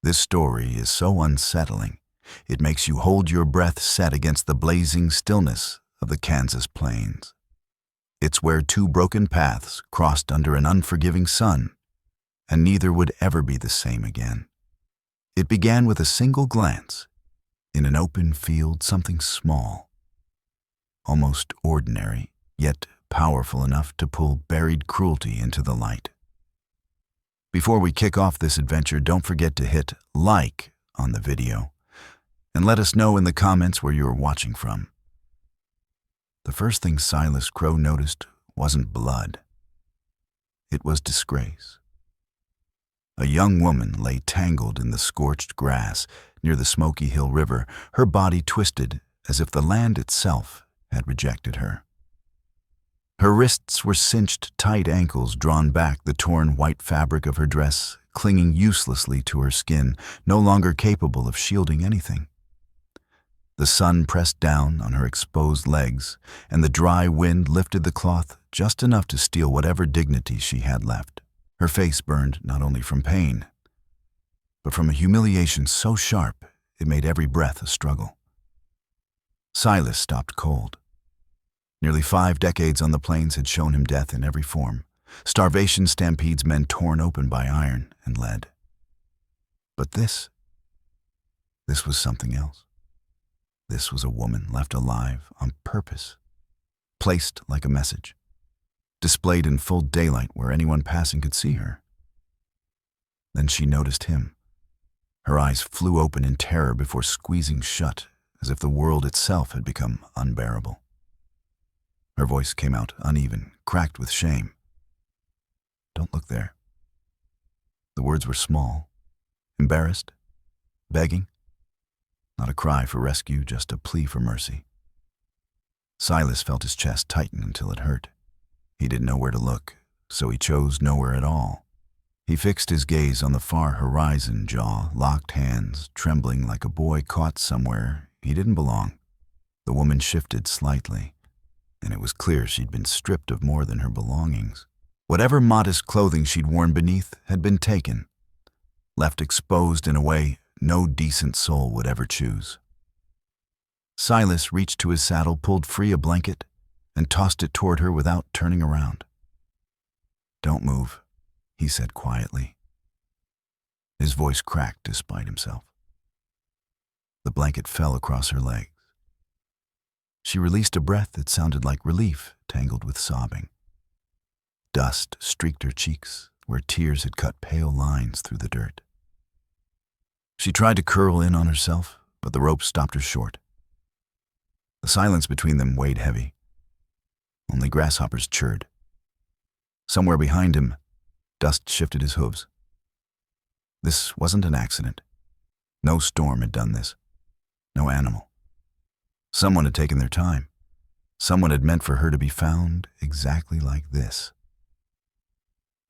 This story is so unsettling, it makes you hold your breath set against the blazing stillness of the Kansas plains. It's where two broken paths crossed under an unforgiving sun, and neither would ever be the same again. It began with a single glance. In an open field, something small, almost ordinary, yet powerful enough to pull buried cruelty into the light. Before we kick off this adventure, don't forget to hit like on the video and let us know in the comments where you are watching from. The first thing Silas Crow noticed wasn't blood. It was disgrace. A young woman lay tangled in the scorched grass near the Smoky Hill River, her body twisted as if the land itself had rejected her. Her wrists were cinched tight, ankles drawn back, the torn white fabric of her dress clinging uselessly to her skin, no longer capable of shielding anything. The sun pressed down on her exposed legs, and the dry wind lifted the cloth just enough to steal whatever dignity she had left. Her face burned not only from pain, but from a humiliation so sharp it made every breath a struggle. Silas stopped cold. Nearly 5 decades on the plains had shown him death in every form. Starvation stampedes, men torn open by iron and lead. But this was something else. This was a woman left alive on purpose, placed like a message, displayed in full daylight where anyone passing could see her. Then she noticed him. Her eyes flew open in terror before squeezing shut, as if the world itself had become unbearable. Her voice came out uneven, cracked with shame. "Don't look there." The words were small, embarrassed, begging. Not a cry for rescue, just a plea for mercy. Silas felt his chest tighten until it hurt. He didn't know where to look, so he chose nowhere at all. He fixed his gaze on the far horizon, jaw locked, hands trembling like a boy caught somewhere he didn't belong. The woman shifted slightly, and it was clear she'd been stripped of more than her belongings. Whatever modest clothing she'd worn beneath had been taken, left exposed in a way no decent soul would ever choose. Silas reached to his saddle, pulled free a blanket, and tossed it toward her without turning around. "Don't move," he said quietly. His voice cracked despite himself. The blanket fell across her legs. She released a breath that sounded like relief, tangled with sobbing. Dust streaked her cheeks, where tears had cut pale lines through the dirt. She tried to curl in on herself, but the rope stopped her short. The silence between them weighed heavy. Only grasshoppers chirred. Somewhere behind him, dust shifted his hooves. This wasn't an accident. No storm had done this. No animal. Someone had taken their time. Someone had meant for her to be found exactly like this.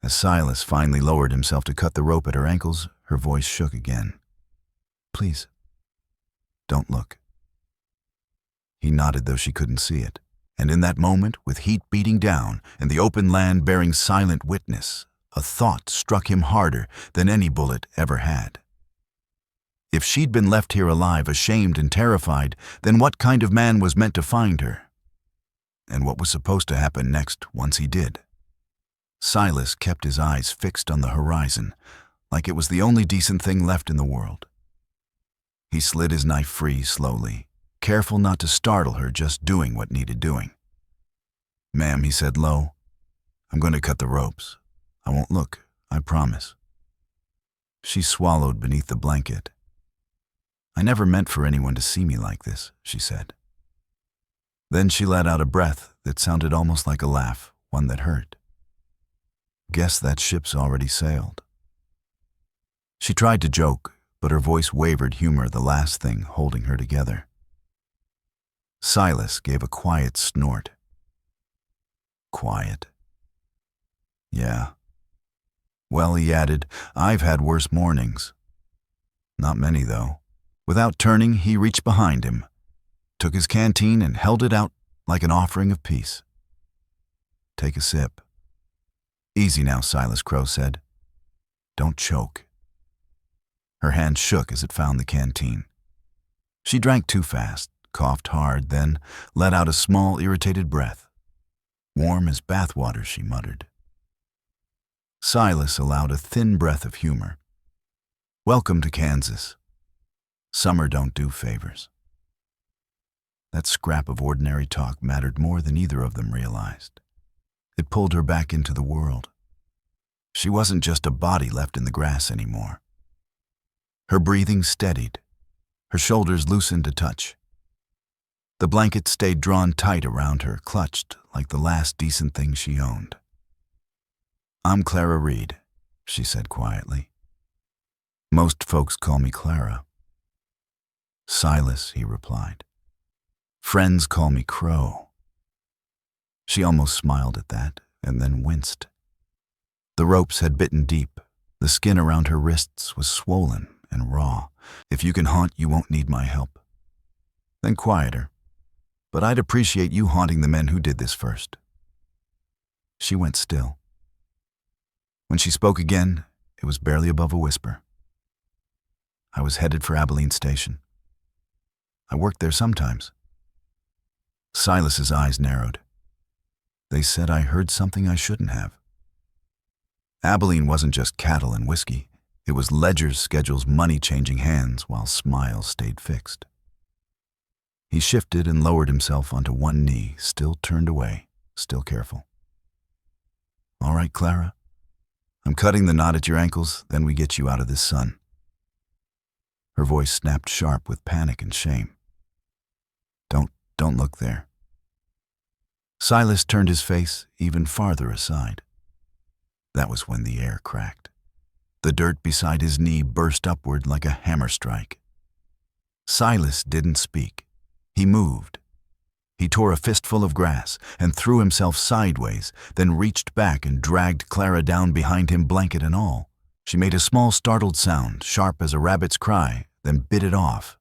As Silas finally lowered himself to cut the rope at her ankles, her voice shook again. "Please, don't look." He nodded, though she couldn't see it. And in that moment, with heat beating down and the open land bearing silent witness, a thought struck him harder than any bullet ever had. If she'd been left here alive, ashamed and terrified, then what kind of man was meant to find her? And what was supposed to happen next once he did? Silas kept his eyes fixed on the horizon, like it was the only decent thing left in the world. He slid his knife free slowly, careful not to startle her, just doing what needed doing. "Ma'am," he said low, "I'm going to cut the ropes. I won't look, I promise." She swallowed beneath the blanket. "I never meant for anyone to see me like this," she said. Then she let out a breath that sounded almost like a laugh, one that hurt. "Guess that ship's already sailed." She tried to joke, but her voice wavered, humor the last thing holding her together. Silas gave a quiet snort. "Quiet? Yeah. Well," he added, "I've had worse mornings. Not many, though." Without turning, he reached behind him, took his canteen and held it out like an offering of peace. "Take a sip." "Easy now," Silas Crow said. "Don't choke." Her hand shook as it found the canteen. She drank too fast, coughed hard, then let out a small, irritated breath. Warm as bathwater, she muttered. Silas allowed a thin breath of humor. Welcome to Kansas. Summer don't do favors. That scrap of ordinary talk mattered more than either of them realized. It pulled her back into the world. She wasn't just a body left in the grass anymore. Her breathing steadied. Her shoulders loosened a touch. The blanket stayed drawn tight around her, clutched like the last decent thing she owned. I'm Clara Reed, she said quietly. Most folks call me Clara. Silas, he replied. Friends call me Crow. She almost smiled at that, and then winced. The ropes had bitten deep. The skin around her wrists was swollen and raw. If you can haunt, you won't need my help. Then quieter. But I'd appreciate you haunting the men who did this first. She went still. When she spoke again, it was barely above a whisper. I was headed for Abilene Station. I worked there sometimes. Silas's eyes narrowed. They said I heard something I shouldn't have. Abilene wasn't just cattle and whiskey. It was ledgers, schedules, money-changing hands, while smiles stayed fixed. He shifted and lowered himself onto one knee, still turned away, still careful. All right, Clara. I'm cutting the knot at your ankles, then we get you out of this sun. Her voice snapped sharp with panic and shame. Don't look there. Silas turned his face even farther aside. That was when the air cracked. The dirt beside his knee burst upward like a hammer strike. Silas didn't speak. He moved. He tore a fistful of grass and threw himself sideways, then reached back and dragged Clara down behind him, blanket and all. She made a small startled sound, sharp as a rabbit's cry, then bit it off.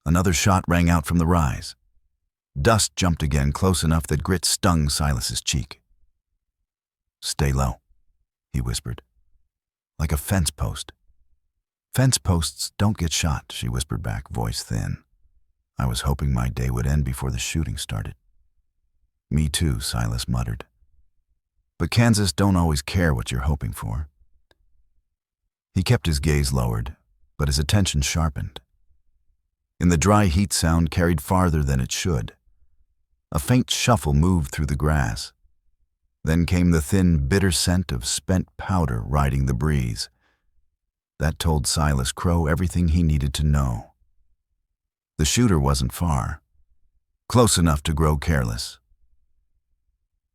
Another shot rang out from the rise. Dust jumped again, close enough that grit stung Silas's cheek. Stay low, he whispered. Like a fence post. Fence posts don't get shot, she whispered back, voice thin. I was hoping my day would end before the shooting started. Me too, Silas muttered. But Kansas don't always care what you're hoping for. He kept his gaze lowered, but his attention sharpened. In the dry heat, sound carried farther than it should. A faint shuffle moved through the grass. Then came the thin, bitter scent of spent powder riding the breeze. That told Silas Crow everything he needed to know. The shooter wasn't far, close enough to grow careless.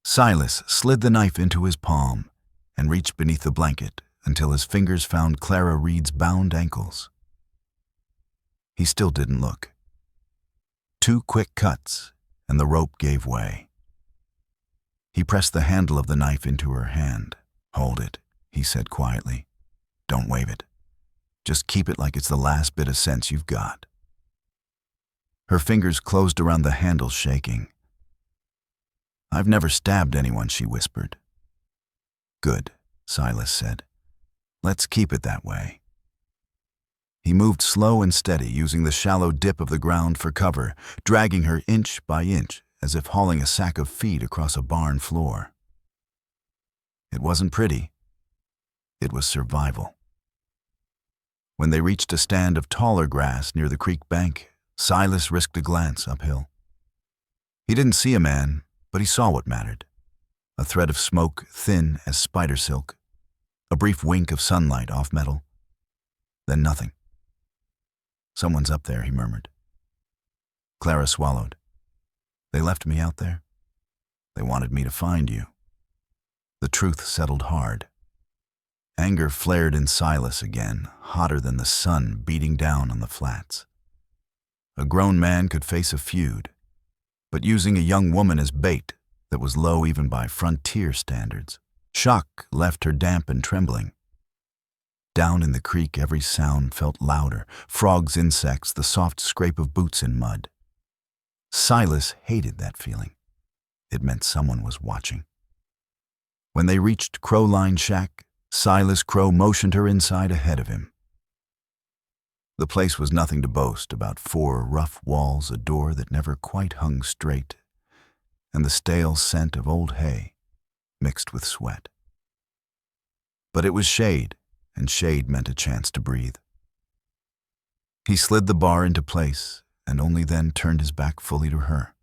Silas slid the knife into his palm and reached beneath the blanket until his fingers found Clara Reed's bound ankles. He still didn't look. 2 quick cuts, and the rope gave way. He pressed the handle of the knife into her hand. Hold it, he said quietly. Don't wave it. Just keep it like it's the last bit of sense you've got. Her fingers closed around the handle, shaking. I've never stabbed anyone, she whispered. Good, Silas said. Let's keep it that way. He moved slow and steady, using the shallow dip of the ground for cover, dragging her inch by inch, as if hauling a sack of feed across a barn floor. It wasn't pretty. It was survival. When they reached a stand of taller grass near the creek bank, Silas risked a glance uphill. He didn't see a man, but he saw what mattered. A thread of smoke, thin as spider silk. A brief wink of sunlight off metal. Then nothing. Someone's up there, he murmured. Clara swallowed. They left me out there. They wanted me to find you. The truth settled hard. Anger flared in Silas again, hotter than the sun beating down on the flats. A grown man could face a feud, but using a young woman as bait that was low even by frontier standards. Shock left her damp and trembling. Down in the creek, every sound felt louder. Frogs, insects, the soft scrape of boots in mud. Silas hated that feeling. It meant someone was watching. When they reached Crow Line Shack, Silas Crow motioned her inside ahead of him. The place was nothing to boast about: 4 rough walls, a door that never quite hung straight, and the stale scent of old hay mixed with sweat. But it was shade, and shade meant a chance to breathe. He slid the bar into place, and only then turned his back fully to her.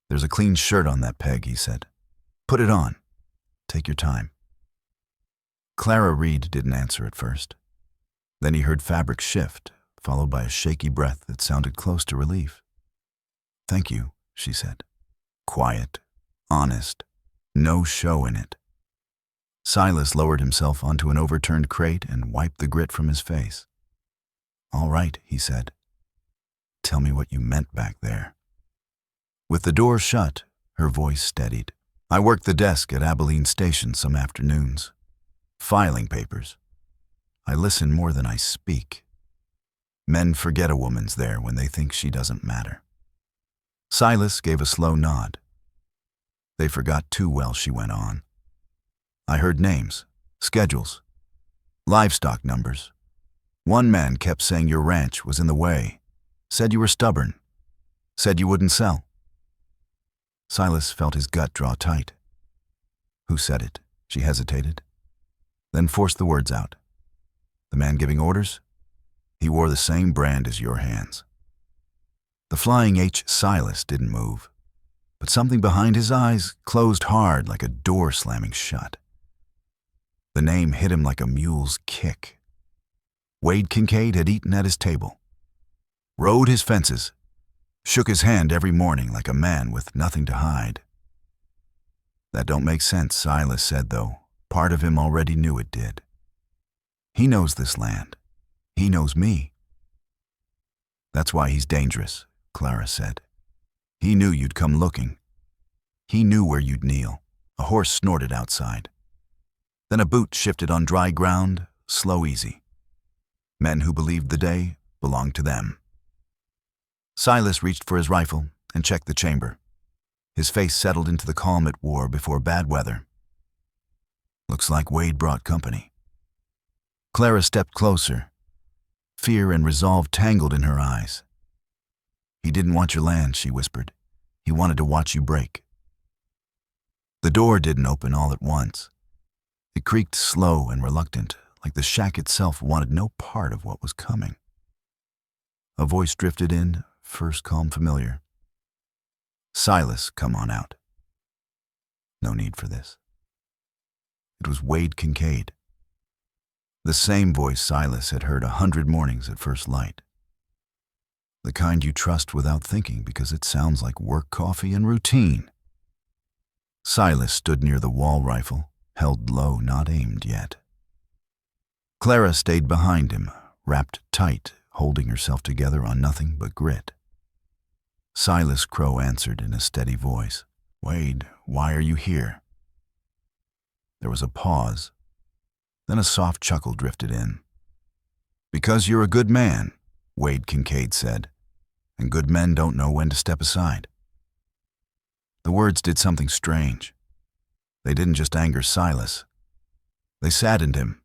"There's a clean shirt on that peg," he said. "Put it on. Take your time." Clara Reed didn't answer at first. Then he heard fabric shift, followed by a shaky breath that sounded close to relief. "Thank you," she said. Quiet, honest, no show in it. Silas lowered himself onto an overturned crate and wiped the grit from his face. "All right," he said. "Tell me what you meant back there." With the door shut, her voice steadied. "I worked the desk at Abilene Station some afternoons. Filing papers. I listen more than I speak. Men forget a woman's there when they think she doesn't matter." Silas gave a slow nod. "They forgot too well," she went on. "I heard names, schedules, livestock numbers. One man kept saying your ranch was in the way, said you were stubborn, said you wouldn't sell." Silas felt his gut draw tight. "Who said it?" She hesitated, then forced the words out. "The man giving orders? He wore the same brand as your hands." The Flying H. Silas didn't move, but something behind his eyes closed hard like a door slamming shut. The name hit him like a mule's kick. Wade Kincaid had eaten at his table, rode his fences, shook his hand every morning like a man with nothing to hide. "That don't make sense," Silas said, though part of him already knew it did. "He knows this land. He knows me." "That's why he's dangerous," Clara said. "He knew you'd come looking. He knew where you'd kneel." A horse snorted outside. Then a boot shifted on dry ground, slow, easy. Men who believed the day belonged to them. Silas reached for his rifle and checked the chamber. His face settled into the calm it wore before bad weather. "Looks like Wade brought company." Clara stepped closer. Fear and resolve tangled in her eyes. "He didn't want your land," she whispered. "He wanted to watch you break." The door didn't open all at once. It creaked slow and reluctant, like the shack itself wanted no part of what was coming. A voice drifted in, first calm, familiar. "Silas, come on out." No need for this. It was Wade Kincaid. The same voice Silas had heard 100 mornings at first light. The kind you trust without thinking because it sounds like work coffee and routine. Silas stood near the wall rifle, held low, not aimed yet. Clara stayed behind him, wrapped tight, holding herself together on nothing but grit. Silas Crow answered in a steady voice. "Wade, why are you here?" There was a pause. Then a soft chuckle drifted in. "Because you're a good man," Wade Kincaid said, "and good men don't know when to step aside." The words did something strange. They didn't just anger Silas. They saddened him.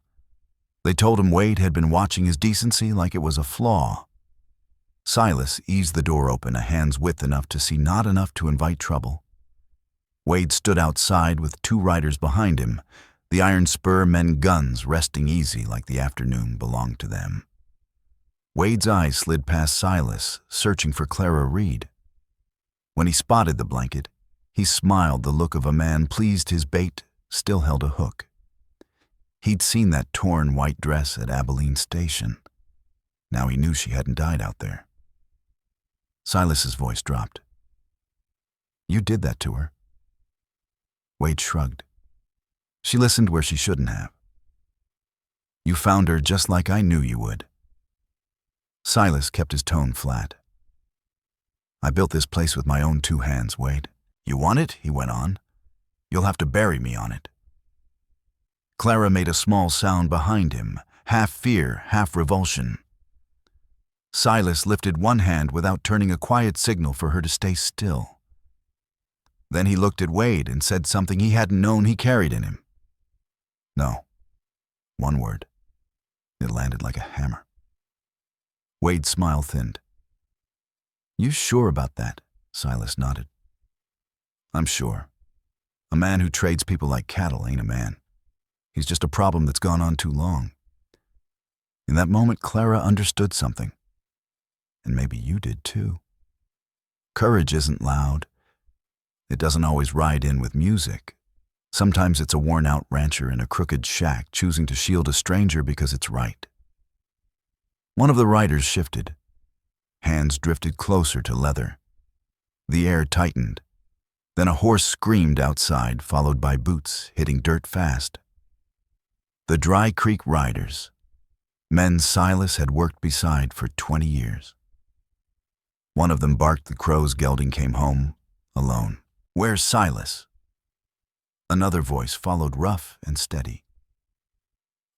They told him Wade had been watching his decency like it was a flaw. Silas eased the door open a hand's width enough to see not enough to invite trouble. Wade stood outside with 2 riders behind him, the iron spur men guns resting easy like the afternoon belonged to them. Wade's eyes slid past Silas, searching for Clara Reed. When he spotted the blanket, he smiled, the look of a man pleased his bait still held a hook. He'd seen that torn white dress at Abilene Station. Now he knew she hadn't died out there. Silas's voice dropped. "You did that to her." Wade shrugged. "She listened where she shouldn't have. You found her just like I knew you would." Silas kept his tone flat. "I built this place with my own 2 hands, Wade. You want it?" he went on. "You'll have to bury me on it." Clara made a small sound behind him, half fear, half revulsion. Silas lifted one hand without turning, a quiet signal for her to stay still. Then he looked at Wade and said something he hadn't known he carried in him. "No." One word. It landed like a hammer. Wade's smile thinned. You sure about that? Silas nodded. I'm sure. A man who trades people like cattle ain't a man. He's just a problem that's gone on too long. In that moment, Clara understood something. And maybe you did too. Courage isn't loud. It doesn't always ride in with music. Sometimes it's a worn-out rancher in a crooked shack choosing to shield a stranger because it's right. One of the riders shifted. Hands drifted closer to leather. The air tightened. Then a horse screamed outside, followed by boots hitting dirt fast. The Dry Creek Riders. Men Silas had worked beside for 20 years. One of them barked the crow's gelding came home, alone. Where's Silas? Another voice followed, rough and steady.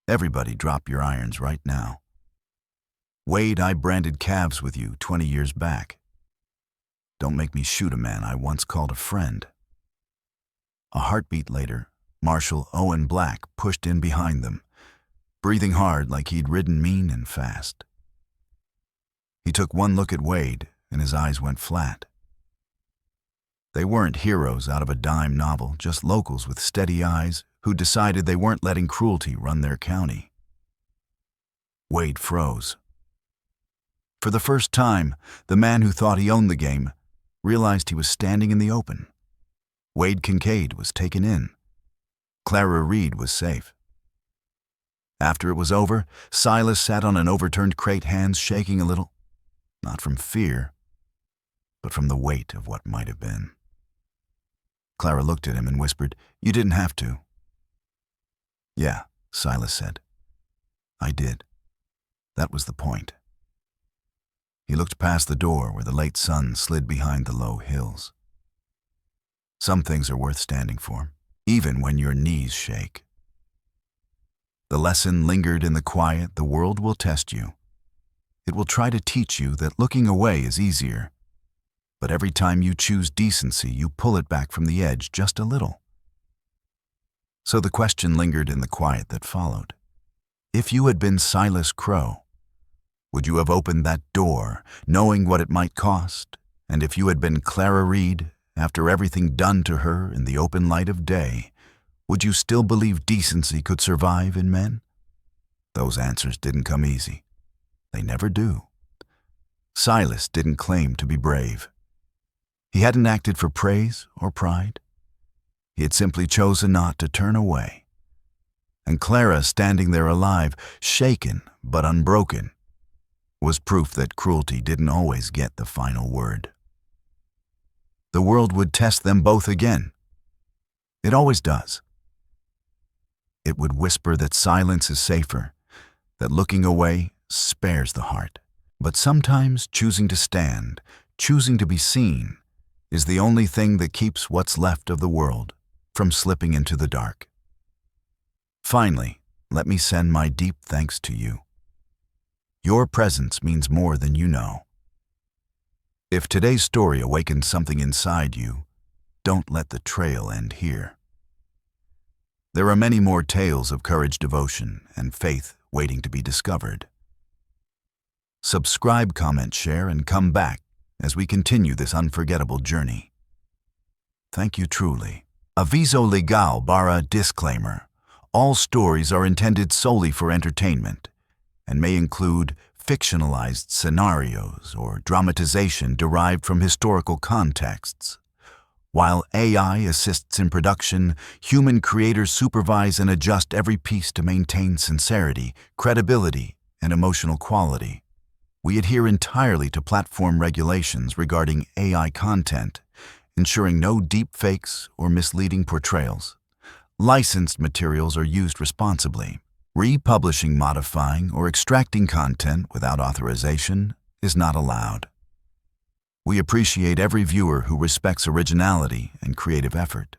Everybody drop your irons right now. Wade, I branded calves with you 20 years back. Don't make me shoot a man I once called a friend. A heartbeat later, Marshal Owen Black pushed in behind them, breathing hard like he'd ridden mean and fast. He took one look at Wade, and his eyes went flat. They weren't heroes out of a dime novel, just locals with steady eyes who decided they weren't letting cruelty run their county. Wade froze. For the first time, the man who thought he owned the game realized he was standing in the open. Wade Kincaid was taken in. Clara Reed was safe. After it was over, Silas sat on an overturned crate, hands shaking a little, not from fear, but from the weight of what might have been. Clara looked at him and whispered, "You didn't have to." "Yeah," Silas said. "I did. That was the point." He looked past the door where the late sun slid behind the low hills. Some things are worth standing for, even when your knees shake. The lesson lingered in the quiet. The world will test you. It will try to teach you that looking away is easier. But every time you choose decency, you pull it back from the edge just a little. So the question lingered in the quiet that followed. If you had been Silas Crow, would you have opened that door, knowing what it might cost? And if you had been Clara Reed, after everything done to her in the open light of day, would you still believe decency could survive in men? Those answers didn't come easy. They never do. Silas didn't claim to be brave. He hadn't acted for praise or pride. He had simply chosen not to turn away. And Clara, standing there alive, shaken but unbroken, was proof that cruelty didn't always get the final word. The world would test them both again. It always does. It would whisper that silence is safer, that looking away spares the heart. But sometimes choosing to stand, choosing to be seen, is the only thing that keeps what's left of the world from slipping into the dark. Finally, let me send my deep thanks to you. Your presence means more than you know. If today's story awakened something inside you, don't let the trail end here. There are many more tales of courage, devotion, and faith waiting to be discovered. Subscribe, comment, share, and come back as we continue this unforgettable journey. Thank you truly. Aviso legal barra disclaimer. All stories are intended solely for entertainment and may include fictionalized scenarios or dramatization derived from historical contexts. While AI assists in production, human creators supervise and adjust every piece to maintain sincerity, credibility, and emotional quality. We adhere entirely to platform regulations regarding AI content, ensuring no deepfakes or misleading portrayals. Licensed materials are used responsibly. Republishing, modifying, or extracting content without authorization is not allowed. We appreciate every viewer who respects originality and creative effort.